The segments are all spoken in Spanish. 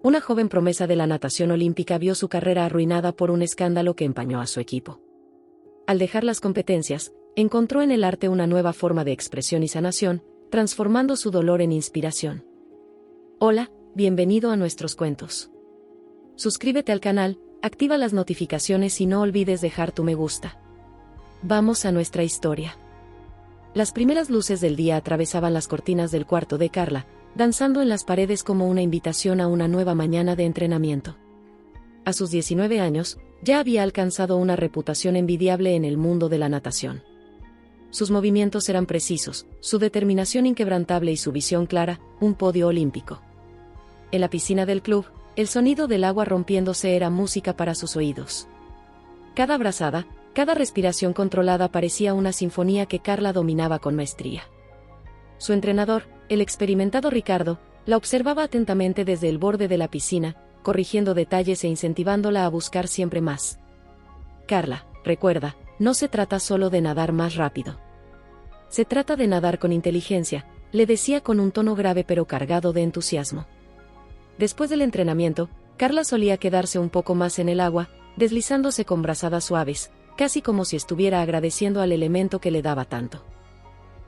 una joven promesa de la natación olímpica vio su carrera arruinada por un escándalo que empañó a su equipo. Al dejar las competencias, encontró en el arte una nueva forma de expresión y sanación, transformando su dolor en inspiración. Hola, bienvenido a nuestros cuentos. Suscríbete al canal, activa las notificaciones y no olvides dejar tu me gusta. Vamos a nuestra historia. Las primeras luces del día atravesaban las cortinas del cuarto de Carla, danzando en las paredes como una invitación a una nueva mañana de entrenamiento. A sus 19 años, ya había alcanzado una reputación envidiable en el mundo de la natación. Sus movimientos eran precisos, su determinación inquebrantable y su visión clara, un podio olímpico. En la piscina del club, el sonido del agua rompiéndose era música para sus oídos. Cada brazada, cada respiración controlada parecía una sinfonía que Carla dominaba con maestría. Su entrenador, el experimentado Ricardo, la observaba atentamente desde el borde de la piscina, corrigiendo detalles e incentivándola a buscar siempre más. Carla, recuerda, no se trata solo de nadar más rápido. Se trata de nadar con inteligencia, le decía con un tono grave pero cargado de entusiasmo. Después del entrenamiento, Carla solía quedarse un poco más en el agua, deslizándose con brazadas suaves, casi como si estuviera agradeciendo al elemento que le daba tanto.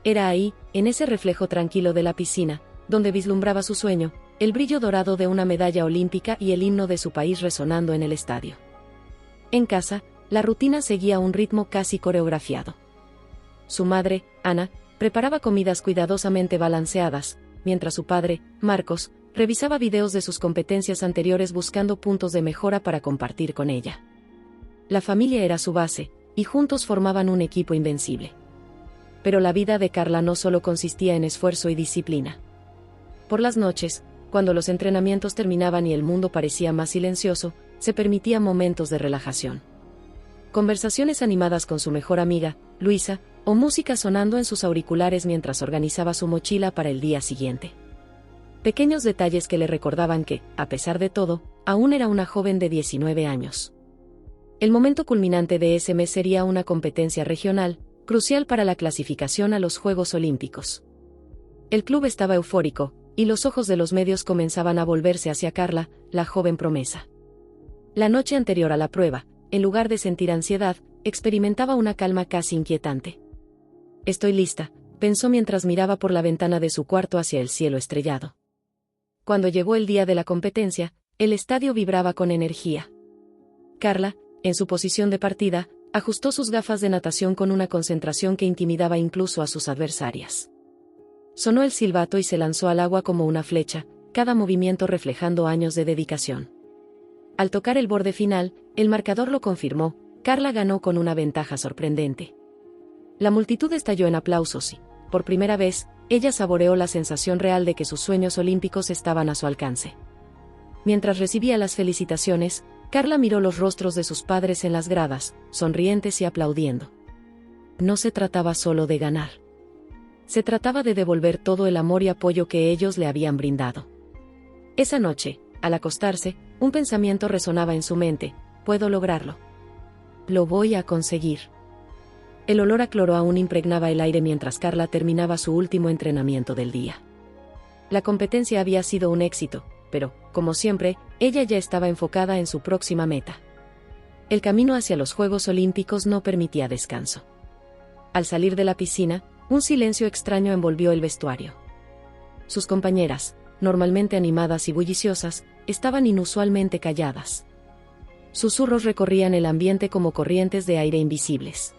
Era ahí, en ese reflejo tranquilo de la piscina, donde vislumbraba su sueño, el brillo dorado de una medalla olímpica y el himno de su país resonando en el estadio. En casa, la rutina seguía un ritmo casi coreografiado. Su madre, Ana, preparaba comidas cuidadosamente balanceadas, mientras su padre, Marcos, revisaba videos de sus competencias anteriores buscando puntos de mejora para compartir con ella. La familia era su base, y juntos formaban un equipo invencible. Pero la vida de Carla no solo consistía en esfuerzo y disciplina. Por las noches, cuando los entrenamientos terminaban y el mundo parecía más silencioso, se permitía momentos de relajación. Conversaciones animadas con su mejor amiga, Luisa, o música sonando en sus auriculares mientras organizaba su mochila para el día siguiente. Pequeños detalles que le recordaban que, a pesar de todo, aún era una joven de 19 años. El momento culminante de ese mes sería una competencia regional, crucial para la clasificación a los Juegos Olímpicos. El club estaba eufórico, y los ojos de los medios comenzaban a volverse hacia Carla, la joven promesa. La noche anterior a la prueba, en lugar de sentir ansiedad, experimentaba una calma casi inquietante. «Estoy lista», pensó mientras miraba por la ventana de su cuarto hacia el cielo estrellado. Cuando llegó el día de la competencia, el estadio vibraba con energía. Carla, en su posición de partida, ajustó sus gafas de natación con una concentración que intimidaba incluso a sus adversarias. Sonó el silbato y se lanzó al agua como una flecha, cada movimiento reflejando años de dedicación. Al tocar el borde final, el marcador lo confirmó, Carla ganó con una ventaja sorprendente. La multitud estalló en aplausos y, por primera vez, ella saboreó la sensación real de que sus sueños olímpicos estaban a su alcance. Mientras recibía las felicitaciones, Carla miró los rostros de sus padres en las gradas, sonrientes y aplaudiendo. No se trataba solo de ganar. Se trataba de devolver todo el amor y apoyo que ellos le habían brindado. Esa noche, al acostarse, un pensamiento resonaba en su mente: puedo lograrlo. Lo voy a conseguir. El olor a cloro aún impregnaba el aire mientras Carla terminaba su último entrenamiento del día. La competencia había sido un éxito, pero, como siempre, ella ya estaba enfocada en su próxima meta. El camino hacia los Juegos Olímpicos no permitía descanso. Al salir de la piscina, un silencio extraño envolvió el vestuario. Sus compañeras, normalmente animadas y bulliciosas, estaban inusualmente calladas. Susurros recorrían el ambiente como corrientes de aire invisibles.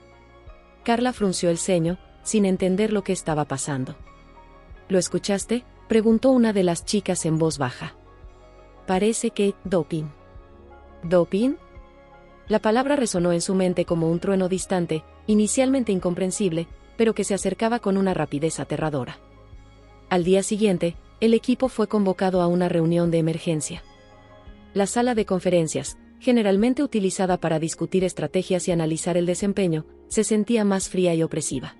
Carla frunció el ceño, sin entender lo que estaba pasando. ¿Lo escuchaste?, preguntó una de las chicas en voz baja. Parece que, doping. ¿Doping? La palabra resonó en su mente como un trueno distante, inicialmente incomprensible, pero que se acercaba con una rapidez aterradora. Al día siguiente, el equipo fue convocado a una reunión de emergencia. La sala de conferencias, generalmente utilizada para discutir estrategias y analizar el desempeño, se sentía más fría y opresiva.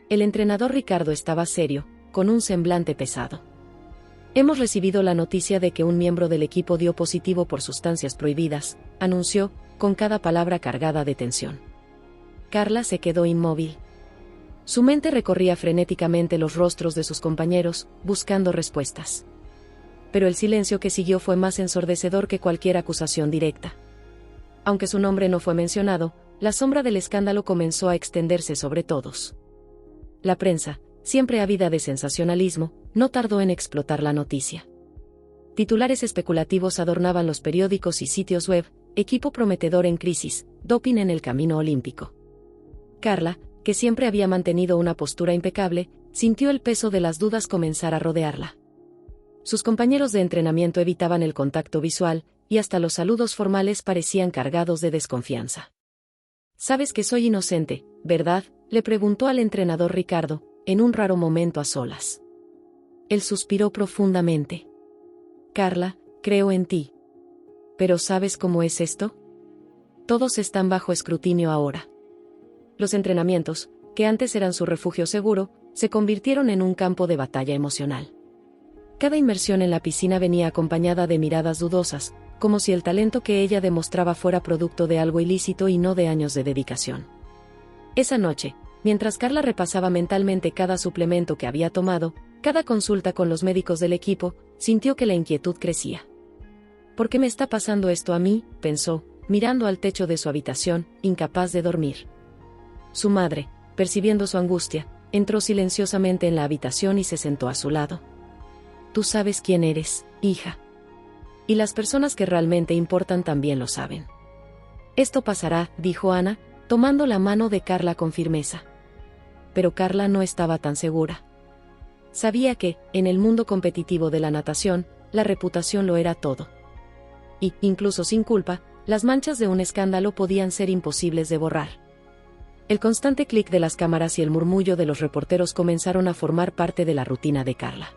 El entrenador Ricardo estaba serio, con un semblante pesado. Hemos recibido la noticia de que un miembro del equipo dio positivo por sustancias prohibidas, anunció, con cada palabra cargada de tensión. Carla se quedó inmóvil. Su mente recorría frenéticamente los rostros de sus compañeros, buscando respuestas. pero el silencio que siguió fue más ensordecedor que cualquier acusación directa. Aunque su nombre no fue mencionado, la sombra del escándalo comenzó a extenderse sobre todos. La prensa, siempre ávida de sensacionalismo, no tardó en explotar la noticia. Titulares especulativos adornaban los periódicos y sitios web: equipo prometedor en crisis, doping en el camino olímpico. Carla, que siempre había mantenido una postura impecable, sintió el peso de las dudas comenzar a rodearla. Sus compañeros de entrenamiento evitaban el contacto visual, y hasta los saludos formales parecían cargados de desconfianza. «Sabes que soy inocente, ¿verdad?», le preguntó al entrenador Ricardo, en un raro momento a solas. Él suspiró profundamente. «Carla, creo en ti. Pero ¿sabes cómo es esto? Todos están bajo escrutinio ahora». Los entrenamientos, que antes eran su refugio seguro, se convirtieron en un campo de batalla emocional. Cada inmersión en la piscina venía acompañada de miradas dudosas, como si el talento que ella demostraba fuera producto de algo ilícito y no de años de dedicación. Esa noche, mientras Carla repasaba mentalmente cada suplemento que había tomado, cada consulta con los médicos del equipo, sintió que la inquietud crecía. «¿Por qué me está pasando esto a mí?», pensó, mirando al techo de su habitación, incapaz de dormir. Su madre, percibiendo su angustia, entró silenciosamente en la habitación y se sentó a su lado. «Tú sabes quién eres, hija. Y las personas que realmente importan también lo saben. Esto pasará», dijo Ana, tomando la mano de Carla con firmeza. Pero Carla no estaba tan segura. Sabía que, en el mundo competitivo de la natación, la reputación lo era todo. Y, incluso sin culpa, las manchas de un escándalo podían ser imposibles de borrar. El constante clic de las cámaras y el murmullo de los reporteros comenzaron a formar parte de la rutina de Carla.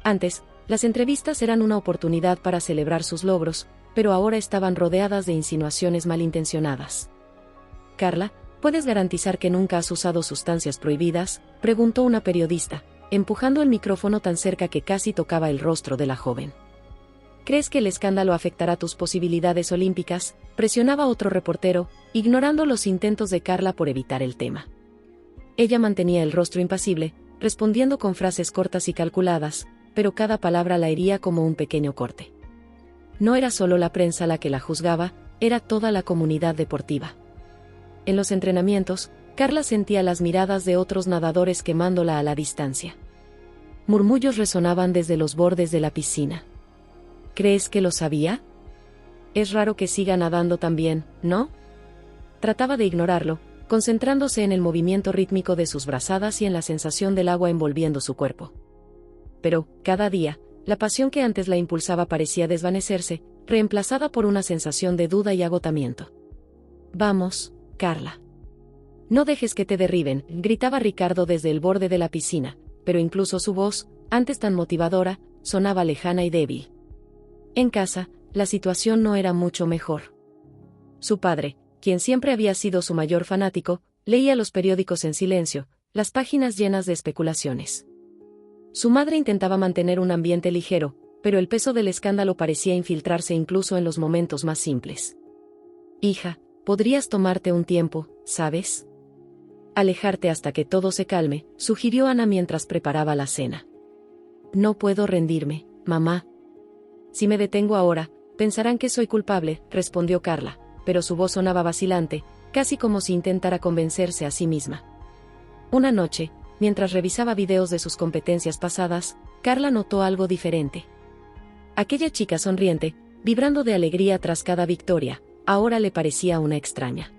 Antes, las entrevistas eran una oportunidad para celebrar sus logros, pero ahora estaban rodeadas de insinuaciones malintencionadas. «Carla, ¿puedes garantizar que nunca has usado sustancias prohibidas?», preguntó una periodista, empujando el micrófono tan cerca que casi tocaba el rostro de la joven. «¿Crees que el escándalo afectará tus posibilidades olímpicas?», presionaba otro reportero, ignorando los intentos de Carla por evitar el tema. Ella mantenía el rostro impasible, respondiendo con frases cortas y calculadas, pero cada palabra la hería como un pequeño corte. No era solo la prensa la que la juzgaba, era toda la comunidad deportiva. En los entrenamientos, Carla sentía las miradas de otros nadadores quemándola a la distancia. Murmullos resonaban desde los bordes de la piscina. «¿Crees que lo sabía? Es raro que siga nadando también, ¿no?». Trataba de ignorarlo, concentrándose en el movimiento rítmico de sus brazadas y en la sensación del agua envolviendo su cuerpo. Pero, cada día, la pasión que antes la impulsaba parecía desvanecerse, reemplazada por una sensación de duda y agotamiento. «Vamos, Carla. No dejes que te derriben», gritaba Ricardo desde el borde de la piscina, pero incluso su voz, antes tan motivadora, sonaba lejana y débil. En casa, la situación no era mucho mejor. Su padre, quien siempre había sido su mayor fanático, leía los periódicos en silencio, las páginas llenas de especulaciones. Su madre intentaba mantener un ambiente ligero, pero el peso del escándalo parecía infiltrarse incluso en los momentos más simples. «Hija, podrías tomarte un tiempo, ¿sabes? Alejarte hasta que todo se calme», sugirió Ana mientras preparaba la cena. «No puedo rendirme, mamá. Si me detengo ahora, pensarán que soy culpable», respondió Carla, pero su voz sonaba vacilante, casi como si intentara convencerse a sí misma. Una noche, mientras revisaba videos de sus competencias pasadas, Carla notó algo diferente. Aquella chica sonriente, vibrando de alegría tras cada victoria, ahora le parecía una extraña.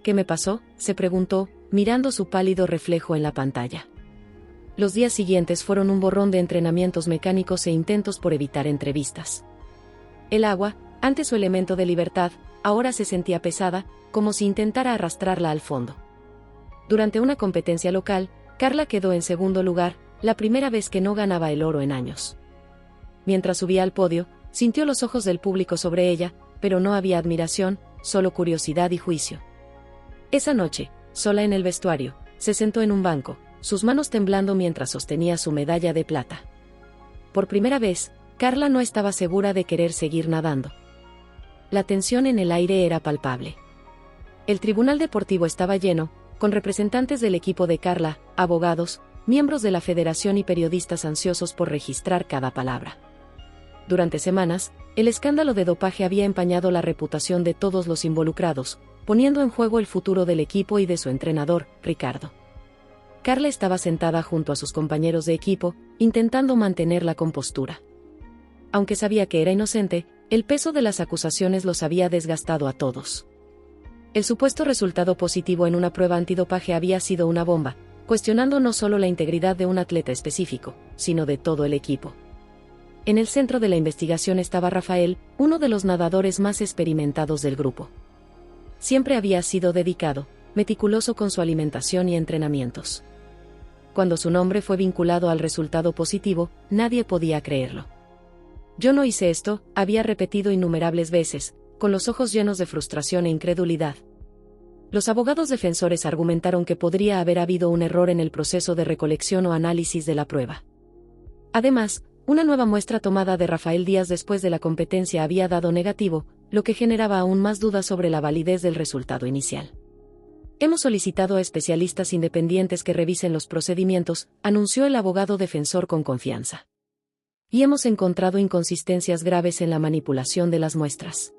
«¿Qué me pasó?», se preguntó, mirando su pálido reflejo en la pantalla. Los días siguientes fueron un borrón de entrenamientos mecánicos e intentos por evitar entrevistas. El agua, antes su elemento de libertad, ahora se sentía pesada, como si intentara arrastrarla al fondo. Durante una competencia local, Carla quedó en segundo lugar, la primera vez que no ganaba el oro en años. Mientras subía al podio, sintió los ojos del público sobre ella, pero no había admiración, solo curiosidad y juicio. Esa noche, sola en el vestuario, se sentó en un banco, sus manos temblando mientras sostenía su medalla de plata. Por primera vez, Carla no estaba segura de querer seguir nadando. La tensión en el aire era palpable. El tribunal deportivo estaba lleno, con representantes del equipo de Carla, abogados, miembros de la federación y periodistas ansiosos por registrar cada palabra. Durante semanas, el escándalo de dopaje había empañado la reputación de todos los involucrados, poniendo en juego el futuro del equipo y de su entrenador, Ricardo. Carla estaba sentada junto a sus compañeros de equipo, intentando mantener la compostura. Aunque sabía que era inocente, el peso de las acusaciones los había desgastado a todos. El supuesto resultado positivo en una prueba antidopaje había sido una bomba, cuestionando no solo la integridad de un atleta específico, sino de todo el equipo. En el centro de la investigación estaba Rafael, uno de los nadadores más experimentados del grupo. Siempre había sido dedicado, meticuloso con su alimentación y entrenamientos. Cuando su nombre fue vinculado al resultado positivo, nadie podía creerlo. «Yo no hice esto», había repetido innumerables veces, con los ojos llenos de frustración e incredulidad. Los abogados defensores argumentaron que podría haber habido un error en el proceso de recolección o análisis de la prueba. Además, una nueva muestra tomada de Rafael días después de la competencia había dado negativo, lo que generaba aún más dudas sobre la validez del resultado inicial. «Hemos solicitado a especialistas independientes que revisen los procedimientos», anunció el abogado defensor con confianza. «Y hemos encontrado inconsistencias graves en la manipulación de las muestras».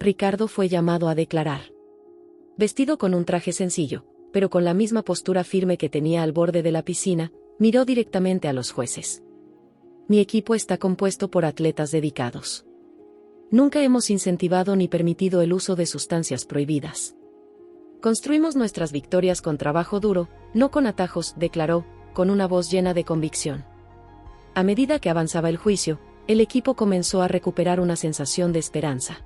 Ricardo fue llamado a declarar. Vestido con un traje sencillo, pero con la misma postura firme que tenía al borde de la piscina, miró directamente a los jueces. «Mi equipo está compuesto por atletas dedicados. Nunca hemos incentivado ni permitido el uso de sustancias prohibidas. Construimos nuestras victorias con trabajo duro, no con atajos», declaró, con una voz llena de convicción. A medida que avanzaba el juicio, el equipo comenzó a recuperar una sensación de esperanza.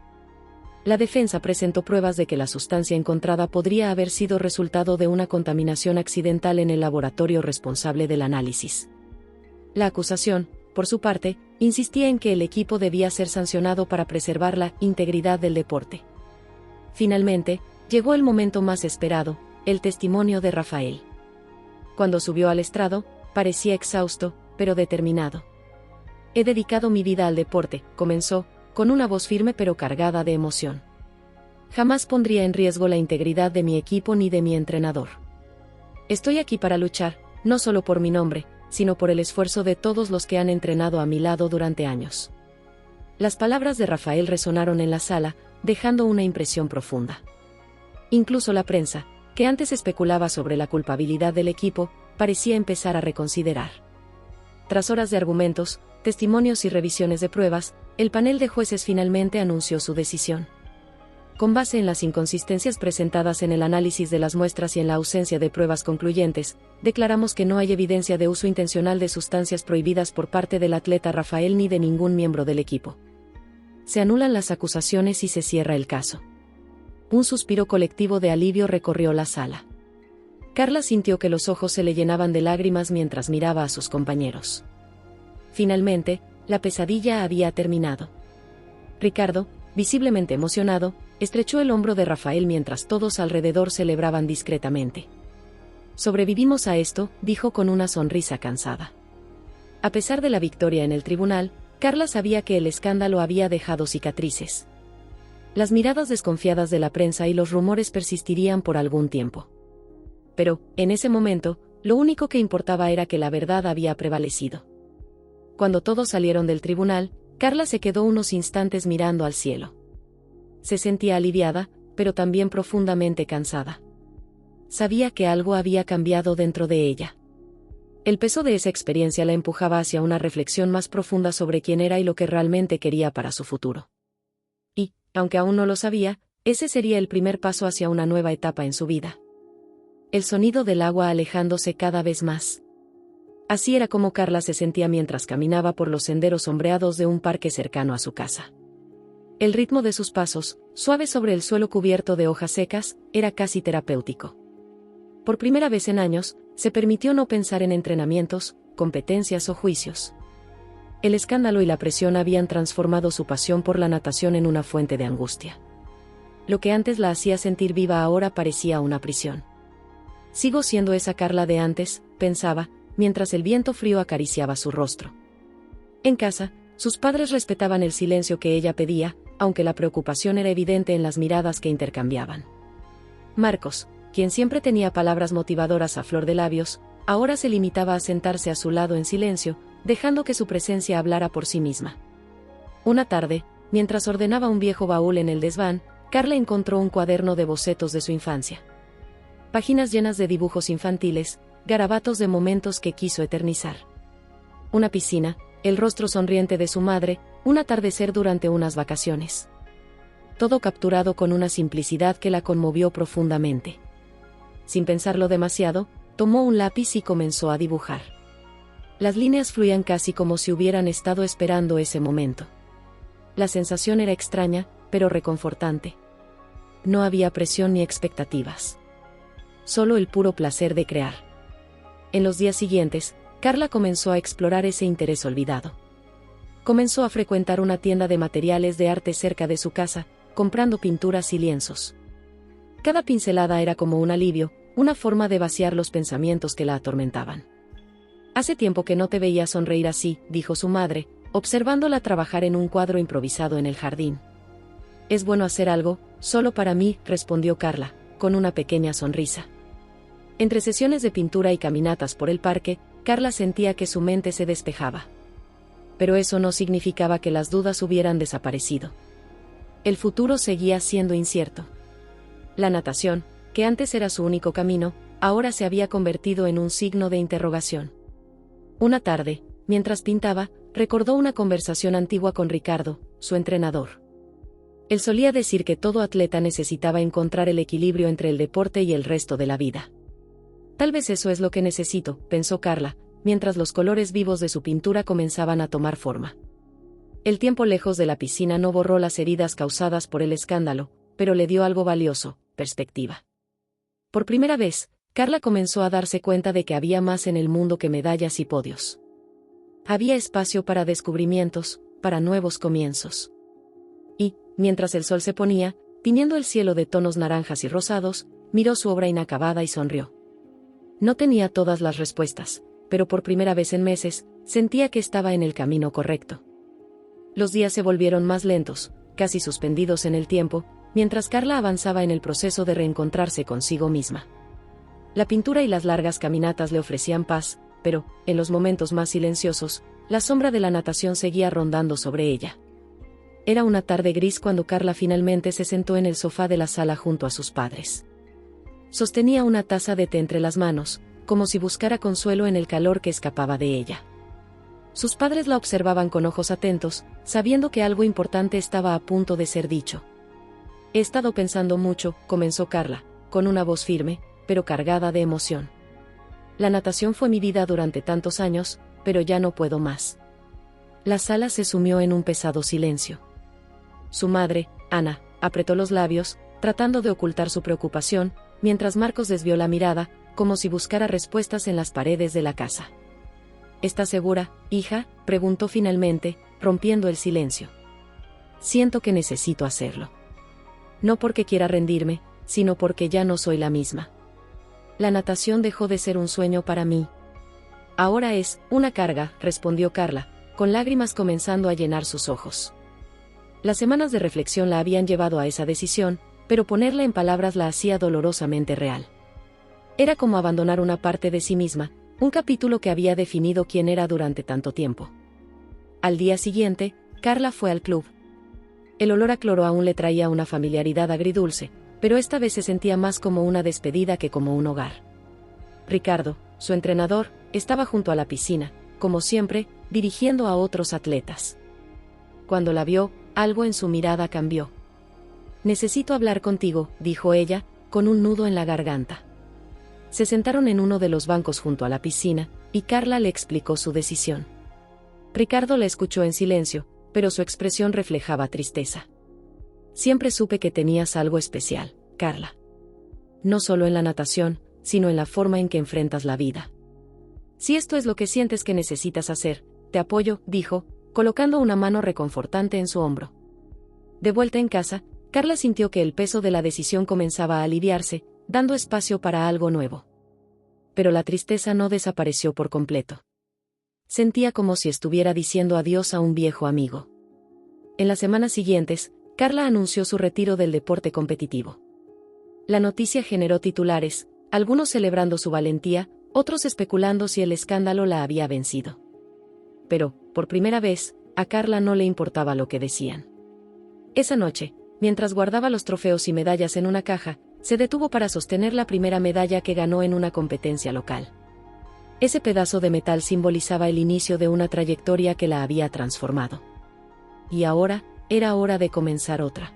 La defensa presentó pruebas de que la sustancia encontrada podría haber sido resultado de una contaminación accidental en el laboratorio responsable del análisis. La acusación, por su parte, insistía en que el equipo debía ser sancionado para preservar la integridad del deporte. Finalmente, llegó el momento más esperado, el testimonio de Rafael. Cuando subió al estrado, parecía exhausto, pero determinado. «He dedicado mi vida al deporte», comenzó, con una voz firme pero cargada de emoción. «Jamás pondría en riesgo la integridad de mi equipo ni de mi entrenador. Estoy aquí para luchar, no solo por mi nombre, sino por el esfuerzo de todos los que han entrenado a mi lado durante años». Las palabras de Rafael resonaron en la sala, dejando una impresión profunda. Incluso la prensa, que antes especulaba sobre la culpabilidad del equipo, parecía empezar a reconsiderar. Tras horas de argumentos, testimonios y revisiones de pruebas, el panel de jueces finalmente anunció su decisión. Con base en las inconsistencias presentadas en el análisis de las muestras y en la ausencia de pruebas concluyentes, declaramos que no hay evidencia de uso intencional de sustancias prohibidas por parte del atleta Rafael ni de ningún miembro del equipo. Se anulan las acusaciones y se cierra el caso. Un suspiro colectivo de alivio recorrió la sala. Carla sintió que los ojos se le llenaban de lágrimas mientras miraba a sus compañeros. Finalmente, la pesadilla había terminado. Ricardo, visiblemente emocionado, estrechó el hombro de Rafael mientras todos alrededor celebraban discretamente. «Sobrevivimos a esto», dijo con una sonrisa cansada. A pesar de la victoria en el tribunal, Carla sabía que el escándalo había dejado cicatrices. Las miradas desconfiadas de la prensa y los rumores persistirían por algún tiempo. Pero, en ese momento, lo único que importaba era que la verdad había prevalecido. Cuando todos salieron del tribunal, Carla se quedó unos instantes mirando al cielo. Se sentía aliviada, pero también profundamente cansada. Sabía que algo había cambiado dentro de ella. El peso de esa experiencia la empujaba hacia una reflexión más profunda sobre quién era y lo que realmente quería para su futuro. Y, aunque aún no lo sabía, ese sería el primer paso hacia una nueva etapa en su vida. El sonido del agua alejándose cada vez más. Así era como Carla se sentía mientras caminaba por los senderos sombreados de un parque cercano a su casa. El ritmo de sus pasos, suave sobre el suelo cubierto de hojas secas, era casi terapéutico. Por primera vez en años, se permitió no pensar en entrenamientos, competencias o juicios. El escándalo y la presión habían transformado su pasión por la natación en una fuente de angustia. Lo que antes la hacía sentir viva ahora parecía una prisión. «Sigo siendo esa Carla de antes», pensaba, mientras el viento frío acariciaba su rostro. En casa, sus padres respetaban el silencio que ella pedía, aunque la preocupación era evidente en las miradas que intercambiaban. Marcos, quien siempre tenía palabras motivadoras a flor de labios, ahora se limitaba a sentarse a su lado en silencio, dejando que su presencia hablara por sí misma. Una tarde, mientras ordenaba un viejo baúl en el desván, Carla encontró un cuaderno de bocetos de su infancia. Páginas llenas de dibujos infantiles, garabatos de momentos que quiso eternizar. Una piscina, el rostro sonriente de su madre, un atardecer durante unas vacaciones. Todo capturado con una simplicidad que la conmovió profundamente. Sin pensarlo demasiado, tomó un lápiz y comenzó a dibujar. Las líneas fluían casi como si hubieran estado esperando ese momento. La sensación era extraña, pero reconfortante. No había presión ni expectativas. Solo el puro placer de crear. En los días siguientes, Carla comenzó a explorar ese interés olvidado. Comenzó a frecuentar una tienda de materiales de arte cerca de su casa, comprando pinturas y lienzos. Cada pincelada era como un alivio, una forma de vaciar los pensamientos que la atormentaban. «Hace tiempo que no te veía sonreír así», dijo su madre, observándola trabajar en un cuadro improvisado en el jardín. «Es bueno hacer algo, solo para mí», respondió Carla, con una pequeña sonrisa. Entre sesiones de pintura y caminatas por el parque, Carla sentía que su mente se despejaba. Pero eso no significaba que las dudas hubieran desaparecido. El futuro seguía siendo incierto. La natación, que antes era su único camino, ahora se había convertido en un signo de interrogación. Una tarde, mientras pintaba, recordó una conversación antigua con Ricardo, su entrenador. Él solía decir que todo atleta necesitaba encontrar el equilibrio entre el deporte y el resto de la vida. Tal vez eso es lo que necesito, pensó Carla, mientras los colores vivos de su pintura comenzaban a tomar forma. El tiempo lejos de la piscina no borró las heridas causadas por el escándalo, pero le dio algo valioso: perspectiva. Por primera vez, Carla comenzó a darse cuenta de que había más en el mundo que medallas y podios. Había espacio para descubrimientos, para nuevos comienzos. Y, mientras el sol se ponía, tiñendo el cielo de tonos naranjas y rosados, miró su obra inacabada y sonrió. No tenía todas las respuestas, pero por primera vez en meses, sentía que estaba en el camino correcto. Los días se volvieron más lentos, casi suspendidos en el tiempo, mientras Carla avanzaba en el proceso de reencontrarse consigo misma. La pintura y las largas caminatas le ofrecían paz, pero, en los momentos más silenciosos, la sombra de la natación seguía rondando sobre ella. Era una tarde gris cuando Carla finalmente se sentó en el sofá de la sala junto a sus padres. Sostenía una taza de té entre las manos, como si buscara consuelo en el calor que escapaba de ella. Sus padres la observaban con ojos atentos, sabiendo que algo importante estaba a punto de ser dicho. «He estado pensando mucho», comenzó Carla, con una voz firme, pero cargada de emoción. «La natación fue mi vida durante tantos años, pero ya no puedo más». La sala se sumió en un pesado silencio. Su madre, Ana, apretó los labios, tratando de ocultar su preocupación, mientras Marcos desvió la mirada, como si buscara respuestas en las paredes de la casa. «¿Estás segura, hija?», preguntó finalmente, rompiendo el silencio. «Siento que necesito hacerlo. No porque quiera rendirme, sino porque ya no soy la misma. La natación dejó de ser un sueño para mí. Ahora es una carga», respondió Carla, con lágrimas comenzando a llenar sus ojos. Las semanas de reflexión la habían llevado a esa decisión, pero ponerla en palabras la hacía dolorosamente real. Era como abandonar una parte de sí misma, un capítulo que había definido quién era durante tanto tiempo. Al día siguiente, Carla fue al club. El olor a cloro aún le traía una familiaridad agridulce, pero esta vez se sentía más como una despedida que como un hogar. Ricardo, su entrenador, estaba junto a la piscina, como siempre, dirigiendo a otros atletas. Cuando la vio, algo en su mirada cambió. «Necesito hablar contigo», dijo ella, con un nudo en la garganta. Se sentaron en uno de los bancos junto a la piscina, y Carla le explicó su decisión. Ricardo la escuchó en silencio, pero su expresión reflejaba tristeza. «Siempre supe que tenías algo especial, Carla. No solo en la natación, sino en la forma en que enfrentas la vida. Si esto es lo que sientes que necesitas hacer, te apoyo», dijo, colocando una mano reconfortante en su hombro. De vuelta en casa, Carla sintió que el peso de la decisión comenzaba a aliviarse, dando espacio para algo nuevo. Pero la tristeza no desapareció por completo. Sentía como si estuviera diciendo adiós a un viejo amigo. En las semanas siguientes, Carla anunció su retiro del deporte competitivo. La noticia generó titulares, algunos celebrando su valentía, otros especulando si el escándalo la había vencido. Pero, por primera vez, a Carla no le importaba lo que decían. Esa noche, mientras guardaba los trofeos y medallas en una caja, se detuvo para sostener la primera medalla que ganó en una competencia local. Ese pedazo de metal simbolizaba el inicio de una trayectoria que la había transformado. Y ahora, era hora de comenzar otra.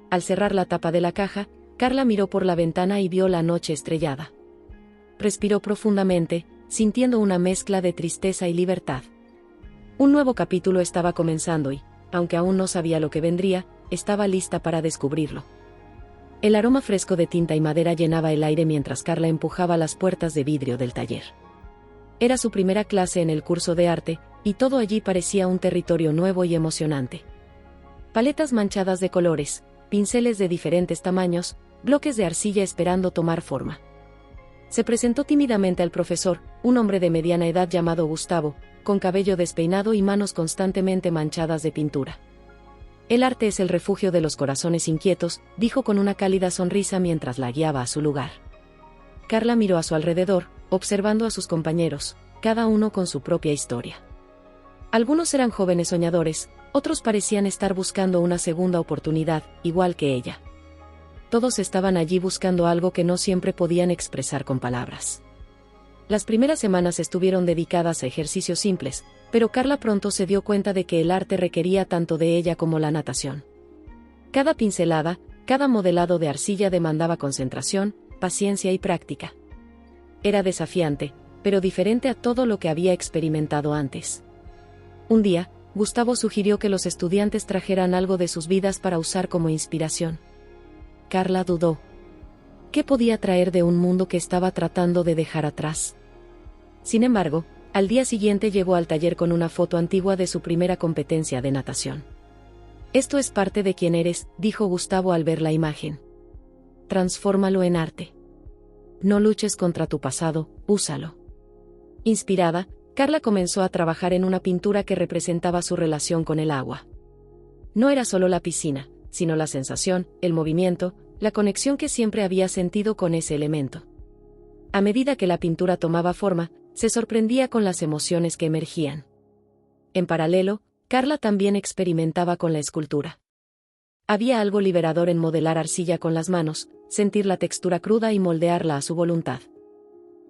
Al cerrar la tapa de la caja, Carla miró por la ventana y vio la noche estrellada. Respiró profundamente, sintiendo una mezcla de tristeza y libertad. Un nuevo capítulo estaba comenzando y, aunque aún no sabía lo que vendría, estaba lista para descubrirlo. El aroma fresco de tinta y madera llenaba el aire mientras Carla empujaba las puertas de vidrio del taller. Era su primera clase en el curso de arte, y todo allí parecía un territorio nuevo y emocionante. Paletas manchadas de colores, pinceles de diferentes tamaños, bloques de arcilla esperando tomar forma. Se presentó tímidamente al profesor, un hombre de mediana edad llamado Gustavo, con cabello despeinado y manos constantemente manchadas de pintura. El arte es el refugio de los corazones inquietos, dijo con una cálida sonrisa mientras la guiaba a su lugar. Carla miró a su alrededor, observando a sus compañeros, cada uno con su propia historia. Algunos eran jóvenes soñadores, otros parecían estar buscando una segunda oportunidad, igual que ella. Todos estaban allí buscando algo que no siempre podían expresar con palabras. Las primeras semanas estuvieron dedicadas a ejercicios simples, pero Carla pronto se dio cuenta de que el arte requería tanto de ella como la natación. Cada pincelada, cada modelado de arcilla demandaba concentración, paciencia y práctica. Era desafiante, pero diferente a todo lo que había experimentado antes. Un día, Gustavo sugirió que los estudiantes trajeran algo de sus vidas para usar como inspiración. Carla dudó. ¿Qué podía traer de un mundo que estaba tratando de dejar atrás? Sin embargo, al día siguiente llegó al taller con una foto antigua de su primera competencia de natación. Esto es parte de quién eres, dijo Gustavo al ver la imagen. Transfórmalo en arte. No luches contra tu pasado, úsalo. Inspirada, Carla comenzó a trabajar en una pintura que representaba su relación con el agua. No era solo la piscina, sino la sensación, el movimiento, la conexión que siempre había sentido con ese elemento. A medida que la pintura tomaba forma, se sorprendía con las emociones que emergían. En paralelo, Carla también experimentaba con la escultura. Había algo liberador en modelar arcilla con las manos, sentir la textura cruda y moldearla a su voluntad.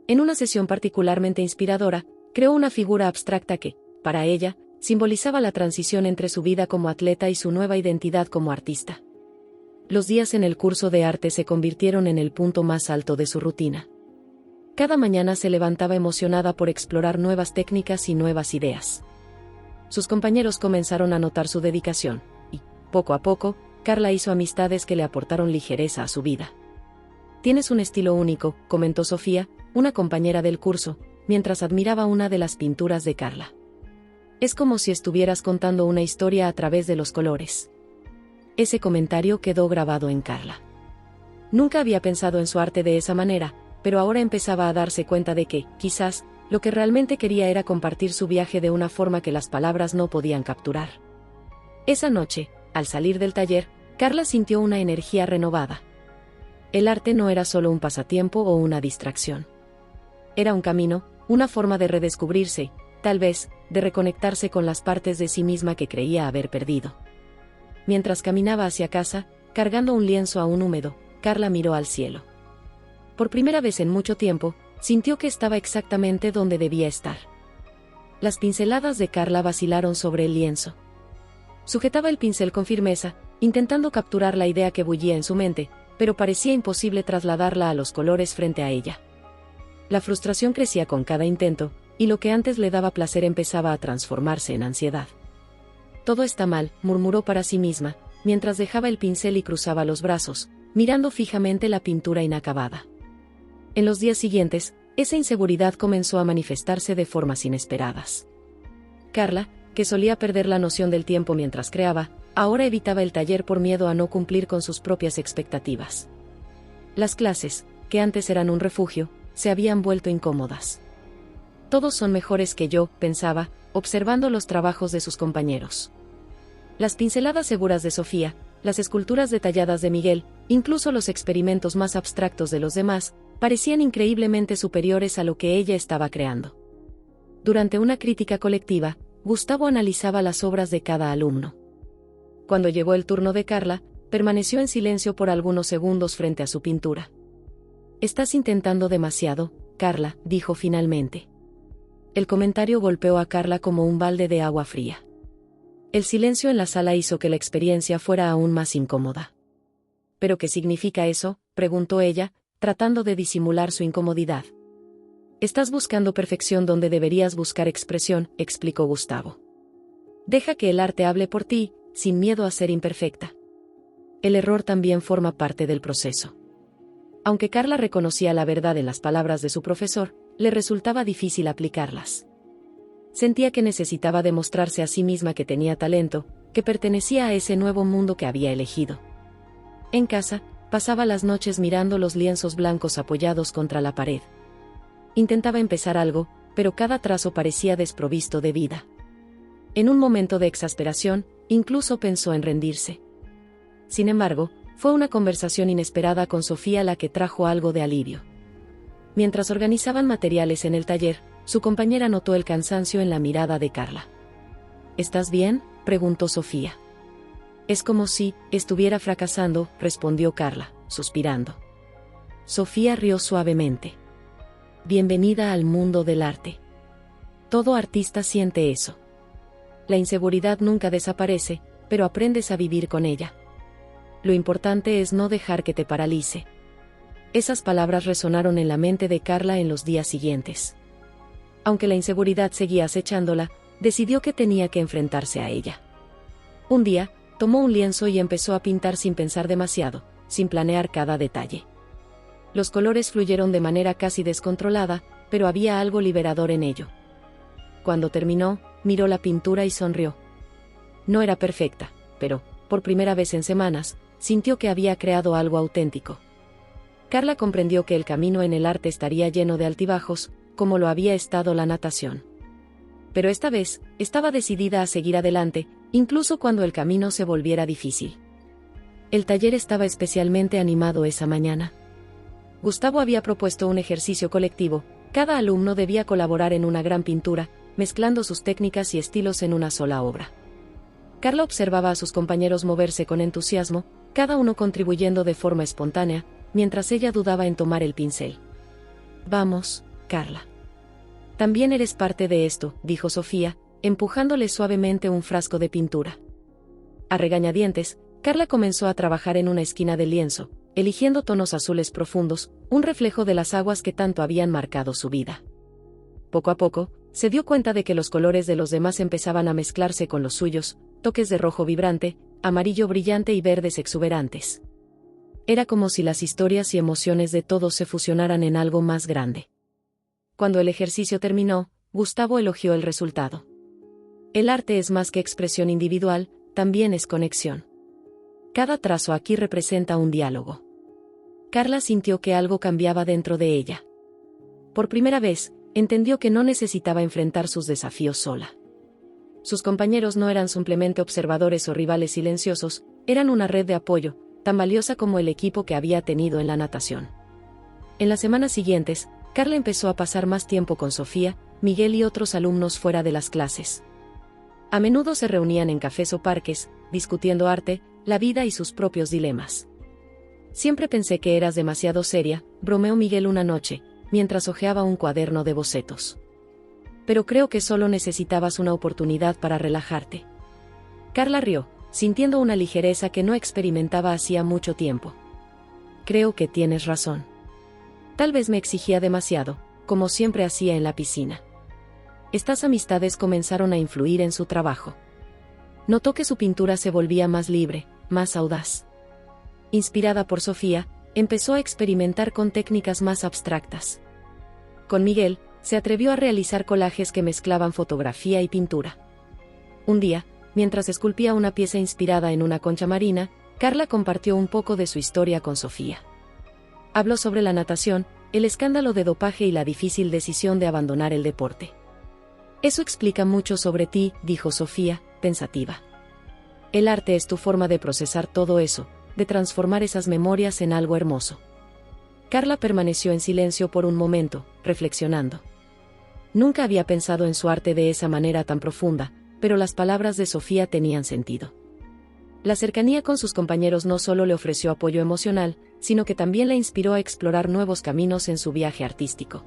En una sesión particularmente inspiradora, creó una figura abstracta que, para ella, simbolizaba la transición entre su vida como atleta y su nueva identidad como artista. Los días en el curso de arte se convirtieron en el punto más alto de su rutina. Cada mañana se levantaba emocionada por explorar nuevas técnicas y nuevas ideas. Sus compañeros comenzaron a notar su dedicación, y, poco a poco, Carla hizo amistades que le aportaron ligereza a su vida. «Tienes un estilo único», comentó Sofía, una compañera del curso, mientras admiraba una de las pinturas de Carla. «Es como si estuvieras contando una historia a través de los colores». Ese comentario quedó grabado en Carla. Nunca había pensado en su arte de esa manera, pero ahora empezaba a darse cuenta de que, quizás, lo que realmente quería era compartir su viaje de una forma que las palabras no podían capturar. Esa noche, al salir del taller, Carla sintió una energía renovada. El arte no era solo un pasatiempo o una distracción. Era un camino, una forma de redescubrirse, tal vez, de reconectarse con las partes de sí misma que creía haber perdido. Mientras caminaba hacia casa, cargando un lienzo aún húmedo, Carla miró al cielo. Por primera vez en mucho tiempo, sintió que estaba exactamente donde debía estar. Las pinceladas de Carla vacilaron sobre el lienzo. Sujetaba el pincel con firmeza, intentando capturar la idea que bullía en su mente, pero parecía imposible trasladarla a los colores frente a ella. La frustración crecía con cada intento, y lo que antes le daba placer empezaba a transformarse en ansiedad. «Todo está mal», murmuró para sí misma, mientras dejaba el pincel y cruzaba los brazos, mirando fijamente la pintura inacabada. En los días siguientes, esa inseguridad comenzó a manifestarse de formas inesperadas. Carla, que solía perder la noción del tiempo mientras creaba, ahora evitaba el taller por miedo a no cumplir con sus propias expectativas. Las clases, que antes eran un refugio, se habían vuelto incómodas. «Todos son mejores que yo», pensaba, observando los trabajos de sus compañeros. Las pinceladas seguras de Sofía, las esculturas detalladas de Miguel, incluso los experimentos más abstractos de los demás, parecían increíblemente superiores a lo que ella estaba creando. Durante una crítica colectiva, Gustavo analizaba las obras de cada alumno. Cuando llegó el turno de Carla, permaneció en silencio por algunos segundos frente a su pintura. «Estás intentando demasiado, Carla», dijo finalmente. El comentario golpeó a Carla como un balde de agua fría. El silencio en la sala hizo que la experiencia fuera aún más incómoda. ¿Pero qué significa eso?, preguntó ella, tratando de disimular su incomodidad. «Estás buscando perfección donde deberías buscar expresión», explicó Gustavo. «Deja que el arte hable por ti, sin miedo a ser imperfecta. El error también forma parte del proceso». Aunque Carla reconocía la verdad en las palabras de su profesor, le resultaba difícil aplicarlas. Sentía que necesitaba demostrarse a sí misma que tenía talento, que pertenecía a ese nuevo mundo que había elegido. En casa, pasaba las noches mirando los lienzos blancos apoyados contra la pared. Intentaba empezar algo, pero cada trazo parecía desprovisto de vida. En un momento de exasperación, incluso pensó en rendirse. Sin embargo, fue una conversación inesperada con Sofía la que trajo algo de alivio. Mientras organizaban materiales en el taller, su compañera notó el cansancio en la mirada de Carla. «¿Estás bien?», preguntó Sofía. «Es como si estuviera fracasando», respondió Carla, suspirando. Sofía rió suavemente. «Bienvenida al mundo del arte. Todo artista siente eso. La inseguridad nunca desaparece, pero aprendes a vivir con ella. Lo importante es no dejar que te paralice». Esas palabras resonaron en la mente de Carla en los días siguientes. Aunque la inseguridad seguía acechándola, decidió que tenía que enfrentarse a ella. Un día, tomó un lienzo y empezó a pintar sin pensar demasiado, sin planear cada detalle. Los colores fluyeron de manera casi descontrolada, pero había algo liberador en ello. Cuando terminó, miró la pintura y sonrió. No era perfecta, pero, por primera vez en semanas, sintió que había creado algo auténtico. Carla comprendió que el camino en el arte estaría lleno de altibajos, como lo había estado la natación. Pero esta vez, estaba decidida a seguir adelante, incluso cuando el camino se volviera difícil. El taller estaba especialmente animado esa mañana. Gustavo había propuesto un ejercicio colectivo. Cada alumno debía colaborar en una gran pintura, mezclando sus técnicas y estilos en una sola obra. Carla observaba a sus compañeros moverse con entusiasmo, cada uno contribuyendo de forma espontánea, mientras ella dudaba en tomar el pincel. «Vamos, Carla. También eres parte de esto», dijo Sofía, empujándole suavemente un frasco de pintura. A regañadientes, Carla comenzó a trabajar en una esquina del lienzo, eligiendo tonos azules profundos, un reflejo de las aguas que tanto habían marcado su vida. Poco a poco, se dio cuenta de que los colores de los demás empezaban a mezclarse con los suyos, toques de rojo vibrante, amarillo brillante y verdes exuberantes. Era como si las historias y emociones de todos se fusionaran en algo más grande. Cuando el ejercicio terminó, Gustavo elogió el resultado. «El arte es más que expresión individual, también es conexión. Cada trazo aquí representa un diálogo». Carla sintió que algo cambiaba dentro de ella. Por primera vez, entendió que no necesitaba enfrentar sus desafíos sola. Sus compañeros no eran simplemente observadores o rivales silenciosos, eran una red de apoyo, tan valiosa como el equipo que había tenido en la natación. En las semanas siguientes, Carla empezó a pasar más tiempo con Sofía, Miguel y otros alumnos fuera de las clases. A menudo se reunían en cafés o parques, discutiendo arte, la vida y sus propios dilemas. «Siempre pensé que eras demasiado seria», bromeó Miguel una noche, mientras hojeaba un cuaderno de bocetos. «Pero creo que solo necesitabas una oportunidad para relajarte». Carla rió, sintiendo una ligereza que no experimentaba hacía mucho tiempo. «Creo que tienes razón. Tal vez me exigía demasiado, como siempre hacía en la piscina». Estas amistades comenzaron a influir en su trabajo. Notó que su pintura se volvía más libre, más audaz. Inspirada por Sofía, empezó a experimentar con técnicas más abstractas. Con Miguel, se atrevió a realizar collages que mezclaban fotografía y pintura. Un día, mientras esculpía una pieza inspirada en una concha marina, Carla compartió un poco de su historia con Sofía. Habló sobre la natación, el escándalo de dopaje y la difícil decisión de abandonar el deporte. «Eso explica mucho sobre ti», dijo Sofía, pensativa. «El arte es tu forma de procesar todo eso, de transformar esas memorias en algo hermoso». Carla permaneció en silencio por un momento, reflexionando. Nunca había pensado en su arte de esa manera tan profunda, pero las palabras de Sofía tenían sentido. La cercanía con sus compañeros no solo le ofreció apoyo emocional, sino que también la inspiró a explorar nuevos caminos en su viaje artístico.